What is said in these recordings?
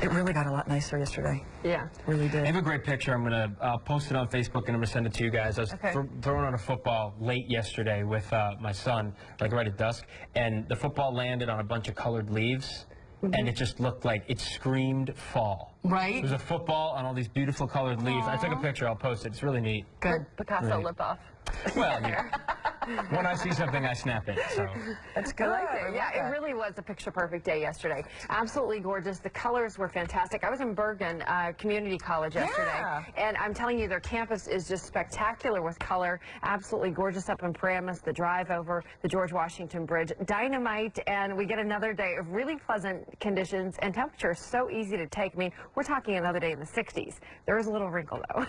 It really got a lot nicer yesterday. Yeah. It really did. I have a great picture. I'm going to post it on Facebook and I'm going to send it to you guys. I was throwing out a football late yesterday with my son, like right at dusk, and the football landed on a bunch of colored leaves. And it just looked like it screamed fall. Right? It was a football on all these beautiful colored leaves. I took a picture. I'll post it. It's really neat. Good. Picasso lip off. Well, when I see something, I snap it. So that's good. I like it. Yeah, it really was a picture-perfect day yesterday. Absolutely gorgeous. The colors were fantastic. I was in Bergen Community College yesterday, and I'm telling you, their campus is just spectacular with color. Absolutely gorgeous up in Paramus, the drive over the George Washington Bridge. Dynamite, and we get another day of really pleasant conditions and temperatures so easy to take. I mean, we're talking another day in the 60s. There is a little wrinkle, though.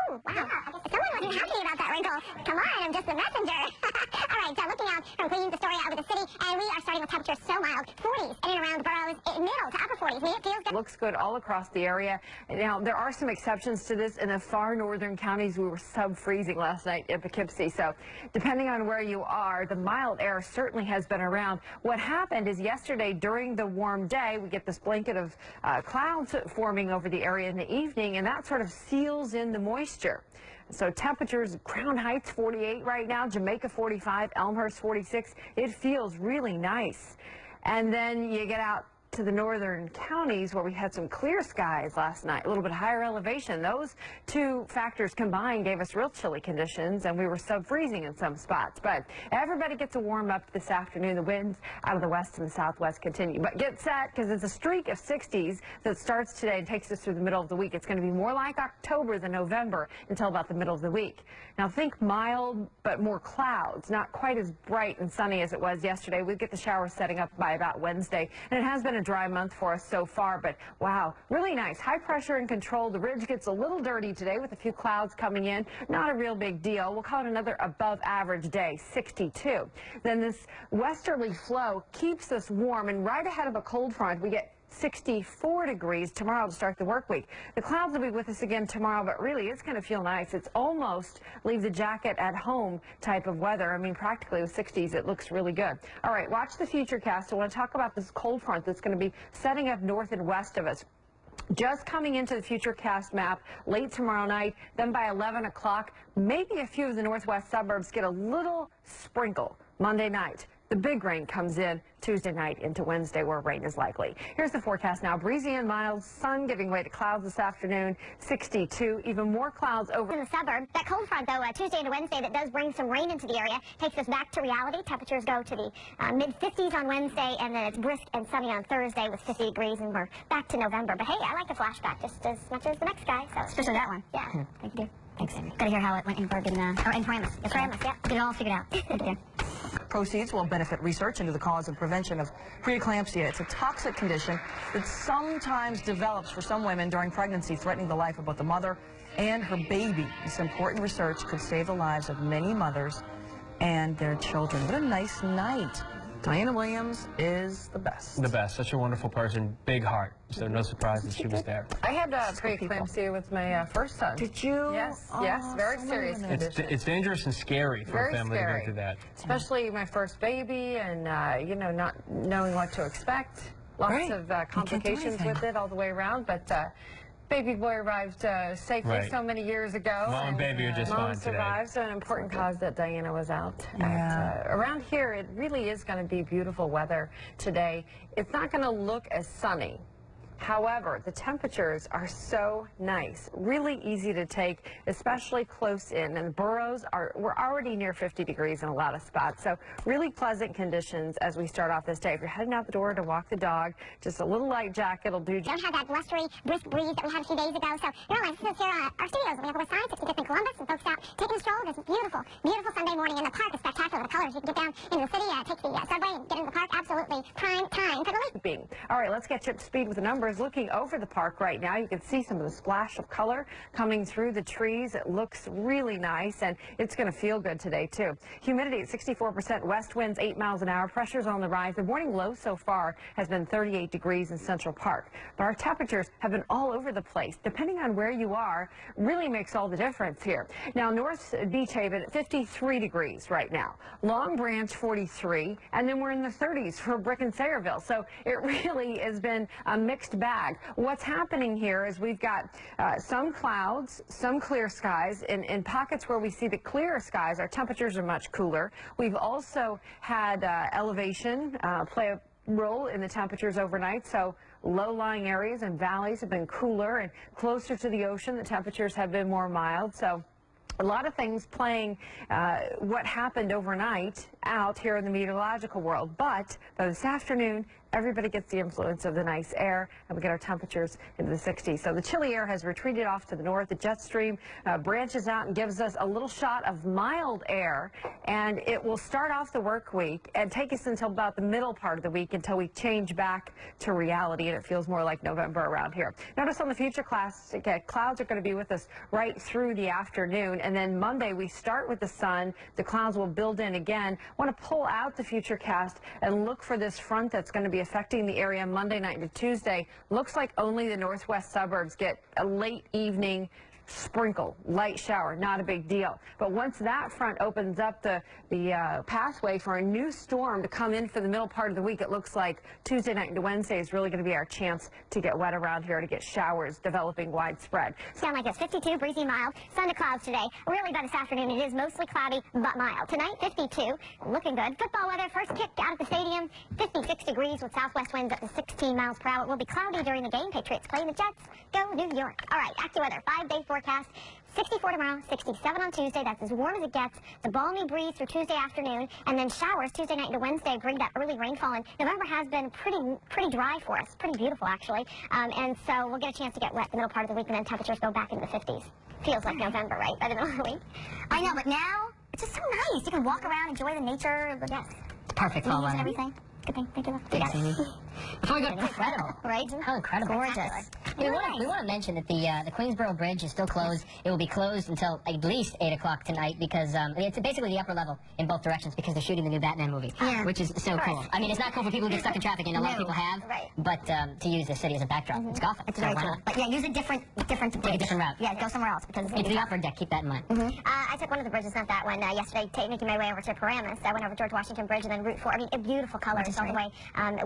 Oh, wow. Someone wasn't happy about that wrinkle. Come on, I'm just the messenger. All right, so looking out from Queens, Astoria, over the city, and we are starting with temperatures so mild. 40s in and around the boroughs, middle to upper 40s. I mean, it feels good. Looks good all across the area. Now, there are some exceptions to this. In the far northern counties, we were sub-freezing last night in Poughkeepsie. So depending on where you are, the mild air certainly has been around. What happened is yesterday during the warm day, we get this blanket of clouds forming over the area in the evening, and that sort of seals in the moisture. So temperatures, Crown Heights 48 right now, Jamaica 45, Elmhurst 46. It feels really nice. And then you get out to the northern counties where we had some clear skies last night, a little bit higher elevation. Those two factors combined gave us real chilly conditions, and we were sub-freezing in some spots. But everybody gets a warm up this afternoon. The winds out of the west and the southwest continue. But get set, because it's a streak of 60s that starts today and takes us through the middle of the week. It's going to be more like October than November until about the middle of the week. Now think mild, but more clouds, not quite as bright and sunny as it was yesterday. We get the showers setting up by about Wednesday, and it has been a dry month for us so far, but wow, really nice. High pressure and control. The ridge gets a little dirty today with a few clouds coming in. Not a real big deal. We'll call it another above average day, 62. Then this westerly flow keeps us warm, and right ahead of a cold front, we get 64 degrees tomorrow to start the work week. The clouds will be with us again tomorrow, but really it's going to feel nice. It's almost leave the jacket at home type of weather. I mean, practically with 60s, it looks really good. All right, watch the futurecast. I want to talk about this cold front that's going to be setting up north and west of us. Just coming into the futurecast map late tomorrow night, then by 11 o'clock, maybe a few of the northwest suburbs get a little sprinkle Monday night. The big rain comes in Tuesday night into Wednesday, where rain is likely. Here's the forecast now. Breezy and mild, sun giving way to clouds this afternoon, 62. Even more clouds over in the suburbs. That cold front, though, Tuesday into Wednesday, that does bring some rain into the area, takes us back to reality. Temperatures go to the mid-50s on Wednesday, and then it's brisk and sunny on Thursday with 50 degrees, and we're back to November. But hey, I like the flashback just as much as the next guy. So especially that one. Yeah. Thank you. Thanks. Gotta hear how it went in Bergen, or in Paramus. Paramus, yeah. Get it all figured out. Thank you. Proceeds will benefit research into the cause and prevention of preeclampsia. It's a toxic condition that sometimes develops for some women during pregnancy, threatening the life of both the mother and her baby. This important research could save the lives of many mothers and their children. What a nice night. Diana Williams is the best. The best. Such a wonderful person. Big heart. So no surprise that she was there. I had preeclampsia with my first son. Did you? Yes, yes. Very serious condition. It's dangerous and scary for a family to go through that. Especially my first baby, and you know, not knowing what to expect. Lots of complications with it all the way around, but baby boy arrived safely so many years ago. Mom and baby are just fine today. Survived, so an important cause that Diana was out. Around here, it really is going to be beautiful weather today. It's not going to look as sunny. However, the temperatures are so nice, really easy to take, especially close in. And the boroughs we're already near 50 degrees in a lot of spots. So really pleasant conditions as we start off this day. If you're heading out the door to walk the dog, just a little light jacket will do. Don't have that blustery, brisk breeze that we had a few days ago. So, you know, this is here our studios. We have the West Side, 65th and Columbus, and folks out taking a stroll this beautiful, beautiful Sunday morning. And the park is spectacular. The colors. You can get down into the city, take the subway, and get into the park. Absolutely prime time for the lake. All right, let's get you up to speed with the numbers. Looking over the park right now, you can see some of the splash of color coming through the trees. It looks really nice, and it's going to feel good today, too. Humidity at 64%, west winds 8 miles an hour, pressures on the rise. The morning low so far has been 38 degrees in Central Park, but our temperatures have been all over the place. Depending on where you are, really makes all the difference here. Now, North Beach Haven, 53 degrees right now. Long Branch, 43, and then we're in the 30s for Brick frickin' Sayreville. So it really has been a mixed bag. What's happening here is we've got some clouds, some clear skies. In pockets where we see the clearer skies, our temperatures are much cooler. We've also had elevation play a role in the temperatures overnight. So low-lying areas and valleys have been cooler, and closer to the ocean, the temperatures have been more mild. So a lot of things playing what happened overnight out here in the meteorological world. But by this afternoon, everybody gets the influence of the nice air, and we get our temperatures into the 60s. So the chilly air has retreated off to the north. The jet stream branches out and gives us a little shot of mild air, and it will start off the work week and take us until about the middle part of the week until we change back to reality, and it feels more like November around here. Notice on the future clouds are going to be with us right through the afternoon, and then Monday we start with the sun. The clouds will build in again. I want to pull out the future cast and look for this front that's going to be affecting the area Monday night to Tuesday. Looks like only the northwest suburbs get a late evening sprinkle, light shower, not a big deal. But once that front opens up the pathway for a new storm to come in for the middle part of the week, it looks like Tuesday night into Wednesday is really going to be our chance to get wet around here, to get showers developing widespread. Sound like it's 52, breezy, mild, sun to clouds today. Really by this afternoon, it is mostly cloudy but mild. Tonight, 52, looking good. Football weather, first kick out at the stadium, 56 degrees with southwest winds up to 16 miles per hour. It will be cloudy during the game. Patriots playing the Jets. Go New York. All right, AccuWeather, 5-day forecast. 64 tomorrow, 67 on Tuesday. That's as warm as it gets. The balmy breeze through Tuesday afternoon, and then showers Tuesday night into Wednesday bring that early rainfall in. November has been pretty dry for us, pretty beautiful actually, and so we'll get a chance to get wet the middle part of the week, and then temperatures go back into the 50s. Feels like November, right? By the middle of the week. I know, but now it's just so nice. You can walk around, enjoy the nature. Yes, perfect fall weather. Everything. Good thing. Thank you. Thanks, Amy. Before we go to incredible, right? How incredible. Gorgeous. We want to mention that the Queensboro Bridge is still closed. It will be closed until at least 8 o'clock tonight because it's basically the upper level in both directions because they're shooting the new Batman movie, which is so cool. I mean, it's not cool for people who get stuck in traffic, and a lot of people have, but to use the city as a backdrop, it's Gotham. It's very cool. But yeah, use a different Take a different route. Yeah, go somewhere else because it's the upper deck. Keep that in mind. I took one of the bridges, not that one, yesterday, making my way over to Paramus. I went over George Washington Bridge and then Route 4. I mean, beautiful colors all the way.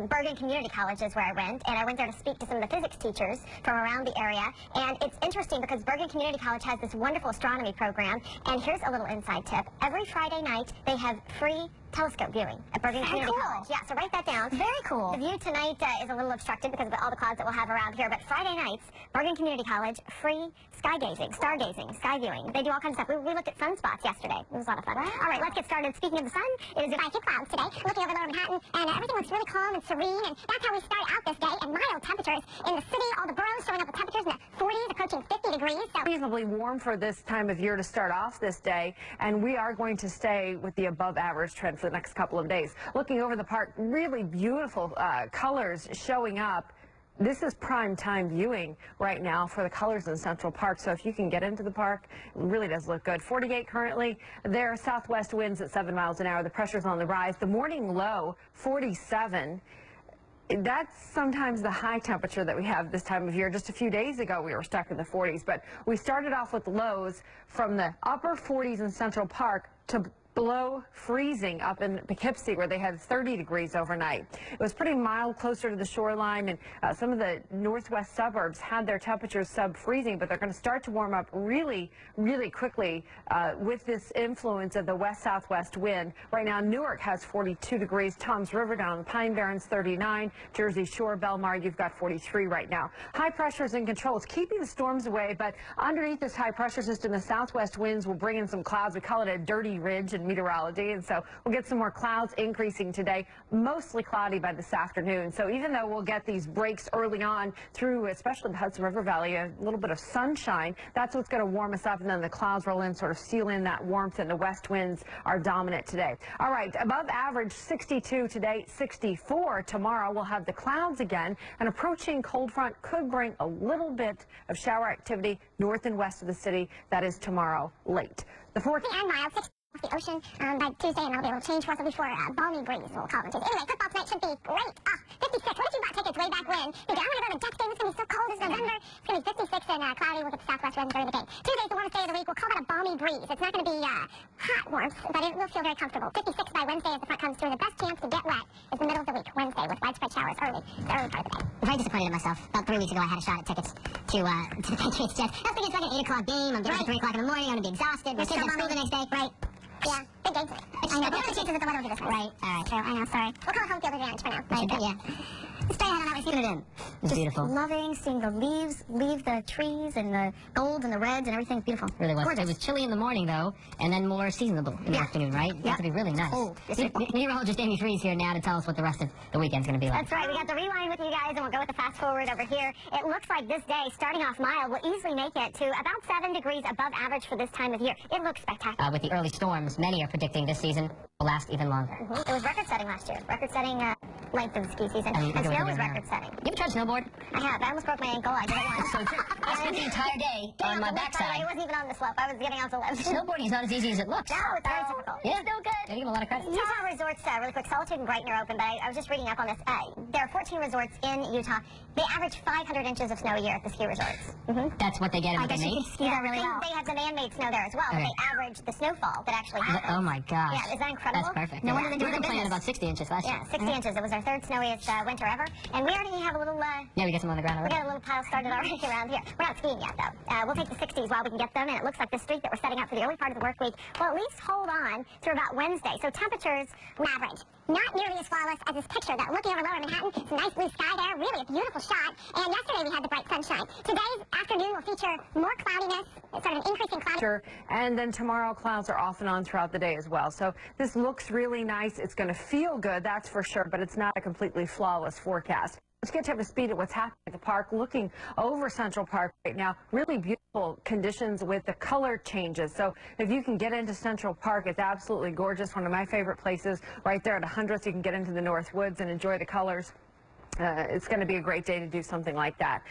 Bergen Community College is where I went, and I went there to speak to some of the physics teachers from around the area. And it's interesting because Bergen Community College has this wonderful astronomy program, and here's a little inside tip. Every Friday night, they have free telescope viewing at Bergen Community College. Yeah, so write that down. Very cool. The view tonight is a little obstructed because of all the clouds that we'll have around here, but Friday nights, Bergen Community College, free stargazing, sky viewing. They do all kinds of stuff. We looked at sunspots yesterday. It was a lot of fun. Wow. All right, let's get started. Speaking of the sun, it is high clouds today. Looking over lower Manhattan, and everything looks really calm and serene, and that's how we start out this day. And mild temperatures in the city, all the boroughs showing up with temperatures in the 40s, approaching 50 degrees. So reasonably warm for this time of year to start off this day, and we are going to stay with the above average trend for the next couple of days. Looking over the park, really beautiful colors showing up. This is prime time viewing right now for the colors in Central Park, so if you can get into the park, it really does look good. 48 currently. There are southwest winds at 7 miles an hour. The pressure's on the rise. The morning low, 47. That's sometimes the high temperature that we have this time of year. Just a few days ago, we were stuck in the 40s, but we started off with lows from the upper 40s in Central Park to below freezing up in Poughkeepsie, where they had 30 degrees overnight. It was pretty mild closer to the shoreline, and some of the northwest suburbs had their temperatures sub-freezing, but they're going to start to warm up really, really quickly with this influence of the west-southwest wind. Right now, Newark has 42 degrees, Toms River down in Pine Barrens 39, Jersey Shore, Belmar, you've got 43 right now. High pressure is in control. It's keeping the storms away, but underneath this high pressure system, the southwest winds will bring in some clouds. We call it a dirty ridge in meteorology, and so we'll get some more clouds increasing today, mostly cloudy by this afternoon. So even though we'll get these breaks early on through, especially the Hudson River Valley, a little bit of sunshine, that's what's going to warm us up, and then the clouds roll in, sort of seal in that warmth, and the west winds are dominant today. All right, above average 62 today, 64 tomorrow. We'll have the clouds again. An approaching cold front could bring a little bit of shower activity north and west of the city. That is tomorrow late. The forecast and mild, 60 off the ocean by Tuesday, and that'll be able to change for us before balmy breeze will call into. Anyway, football tonight should be great. 56. What if you bought tickets way back when? Thinking, I want to go to the Jets game. It's going to be so cold. It's November. It's going to be 56. and cloudy. We'll get the southwest winds during the day. Tuesday's the warmest day of the week. We'll call that a balmy breeze. It's not going to be hot warmth, but it will feel very comfortable. 56 by Wednesday as the front comes through. The best chance to get wet is the middle of the week, Wednesday, with widespread showers the early part of the day. I'm very disappointed in myself. About 3 weeks ago, I had a shot at tickets to the Patriots Jets. I was thinking it's like an 8 o'clock game. I'm getting up at 3 o'clock in the morning. I'm going to be exhausted. My kids have school the next day. Right. Yeah, big game today. I know. What are the chances that the weather will be this way? Right. All right. So, I know. Sorry. We'll call it home field advantage for now. Right. Yeah. Stay ahead on that way. See it in. It's beautiful. Loving seeing the leaves leave the trees and the golds and the reds and everything's beautiful. It really was. Gorgeous. It was chilly in the morning, though, and then more seasonable in the afternoon, right? It's going to be really nice. Cold. Meteorologist Amy Freeze here now to tell us what the rest of the weekend's going to be like. That's right. We got the rewind with you guys, and we'll go with the fast forward over here. It looks like this day, starting off mild, will easily make it to about 7 degrees above average for this time of year. It looks spectacular. With the early storms, many are predicting this season will last even longer. It was record-setting last year. Record-setting length of the ski season. And snow was record-setting. You ever tried snowboard? I have. I almost broke my ankle. I did it once. So true. I spent the entire day on my backside. It wasn't even on the slope. I was getting off the lift. Snowboarding is not as easy as it looks. No, it's very difficult. Yeah. Still good. I give them a lot of credit. Utah resorts, really quick, Solitude and Brighton are open, but I was just reading up on this. There are 14 resorts in Utah. They average 500 inches of snow a year at the ski resorts. That's what they get in I what they guess you make? could ski there really well. They have the man-made snow there as well, but they average the snowfall that actually happens. Oh my gosh. Yeah, is that incredible? That's perfect. No wonder they do we the were complaining business. about 60 inches last year. Yeah, 60 inches. It was our third snowiest winter ever, and we already have a little... Yeah, we got some on the ground we already. got a little pile started already around here. We're not skiing yet, though. We'll take the 60s while we can get them, and it looks like the streak that we're setting up for the early part of the work week will at least hold on through about Wednesday. So temperatures average. Not nearly as flawless as this picture, though. Looking over lower Manhattan, some nice blue sky there. Really a beautiful shot. And yesterday we had the bright sunshine. Today's afternoon will feature more cloudiness, sort of an increasing cloudiness. And then tomorrow clouds are off and on throughout the day as well. So this looks really nice. It's going to feel good, that's for sure, but it's not a completely flawless forecast. Let's get up to speed at what's happening at the park. Looking over Central Park right now, really beautiful conditions with the color changes. So if you can get into Central Park, it's absolutely gorgeous. One of my favorite places right there at 100th. You can get into the North Woods and enjoy the colors. It's going to be a great day to do something like that.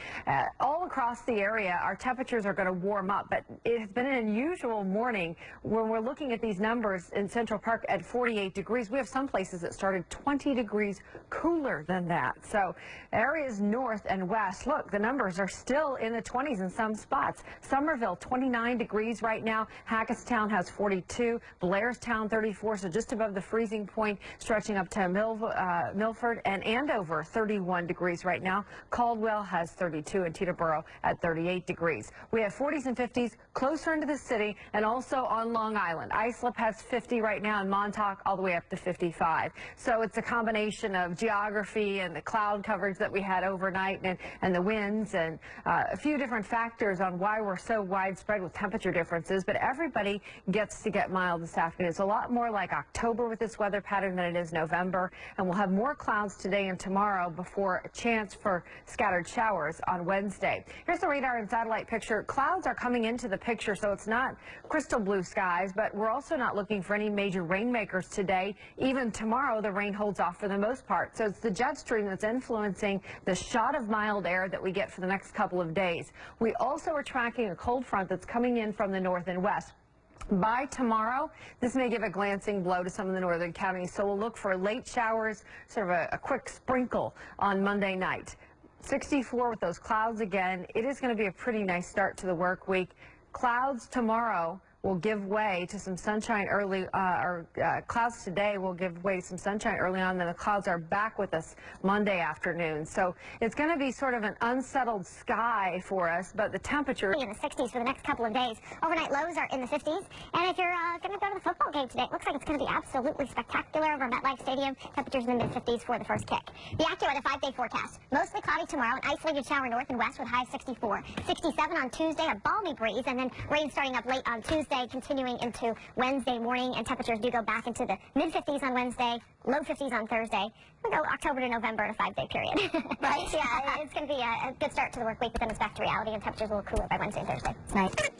All across the area, our temperatures are going to warm up, but it has been an unusual morning when we're looking at these numbers in Central Park at 48 degrees. We have some places that started 20 degrees cooler than that. So areas north and west, look, the numbers are still in the 20s in some spots. Somerville, 29 degrees right now. Hackettstown has 42. Blairstown, 34, so just above the freezing point, stretching up to Milford and Andover, 31 degrees right now. Caldwell has 32 and Teterboro at 38 degrees. We have 40s and 50s closer into the city and also on Long Island. Islip has 50 right now and Montauk all the way up to 55. So it's a combination of geography and the cloud coverage that we had overnight and the winds and a few different factors on why we're so widespread with temperature differences. But everybody gets to get mild this afternoon. It's a lot more like October with this weather pattern than it is November. And we'll have more clouds today and tomorrow before a chance for scattered showers on Wednesday. Here's the radar and satellite picture. Clouds are coming into the picture, so it's not crystal blue skies, but we're also not looking for any major rainmakers today. Even tomorrow, the rain holds off for the most part. So it's the jet stream that's influencing the shot of mild air that we get for the next couple of days. We also are tracking a cold front that's coming in from the north and west. By tomorrow, this may give a glancing blow to some of the northern counties, so we'll look for late showers, sort of a quick sprinkle on Monday night. 64 with those clouds again. It is going to be a pretty nice start to the work week. Clouds tomorrow will give way to some sunshine early, clouds today will give way to some sunshine early on, then the clouds are back with us Monday afternoon. So it's going to be sort of an unsettled sky for us, but the temperature In the 60s for the next couple of days. Overnight lows are in the 50s. And if you're going to go to the football game today, it looks like it's going to be absolutely spectacular over MetLife Stadium. Temperatures in the mid-50s for the first kick. The AccuWeather 5-day forecast. Mostly cloudy tomorrow, an isolated shower north and west with high 64. 67 on Tuesday, a balmy breeze, and then rain starting up late on Tuesday, continuing into Wednesday morning, and temperatures do go back into the mid-50s on Wednesday, low 50s on Thursday. We'll go October to November in a 5-day period. Right? Yeah, it's going to be a good start to the work week, but then it's back to reality, and temperatures will cool by Wednesday and Thursday. Night.